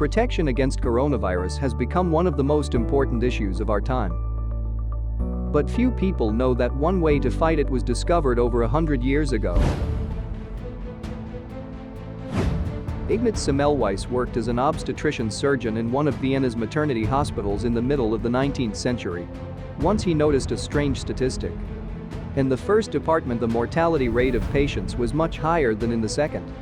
Protection against coronavirus has become one of the most important issues of our time. But few people know that one way to fight it was discovered over 100 years ago. Ignaz Semmelweis worked as an obstetrician surgeon in one of Vienna's maternity hospitals in the middle of the 19th century. Once he noticed a strange statistic. In the first department, the mortality rate of patients was much higher than in the second.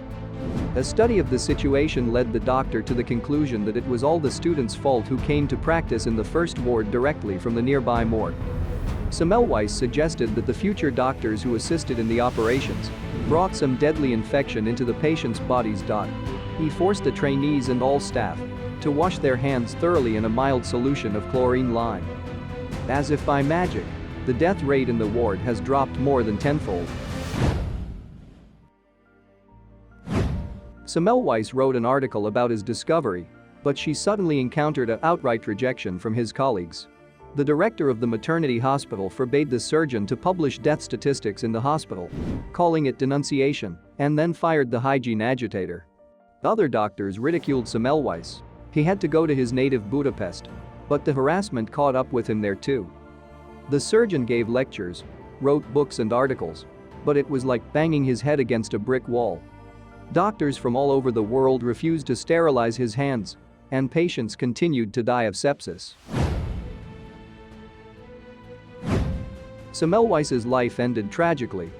A study of the situation led the doctor to the conclusion that it was all the students' fault who came to practice in the first ward directly from the nearby morgue. Semmelweis suggested that the future doctors who assisted in the operations brought some deadly infection into the patients' bodies. He forced the trainees and all staff to wash their hands thoroughly in a mild solution of chlorine lime. As if by magic, the death rate in the ward has dropped more than tenfold. Semmelweis wrote an article about his discovery, but she suddenly encountered an outright rejection from his colleagues. The director of the maternity hospital forbade the surgeon to publish death statistics in the hospital, calling it denunciation, and then fired the hygiene agitator. Other doctors ridiculed Semmelweis. He had to go to his native Budapest, but the harassment caught up with him there too. The surgeon gave lectures, wrote books and articles, but it was like banging his head against a brick wall. Doctors from all over the world refused to sterilize his hands, and patients continued to die of sepsis. Semmelweis's life ended tragically.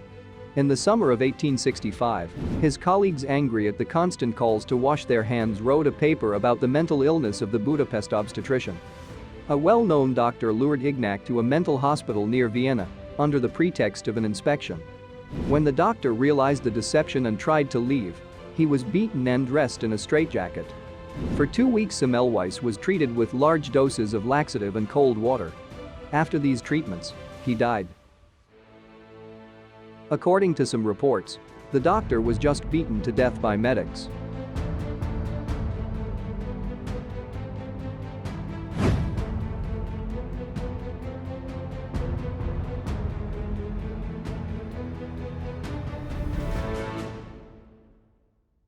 In the summer of 1865, his colleagues, angry at the constant calls to wash their hands, wrote a paper about the mental illness of the Budapest obstetrician. A well-known doctor lured Ignaz to a mental hospital near Vienna under the pretext of an inspection. When the doctor realized the deception and tried to leave, he was beaten and dressed in a straitjacket. For 2 weeks, Semmelweis was treated with large doses of laxative and cold water. After these treatments, he died. According to some reports, the doctor was just beaten to death by medics.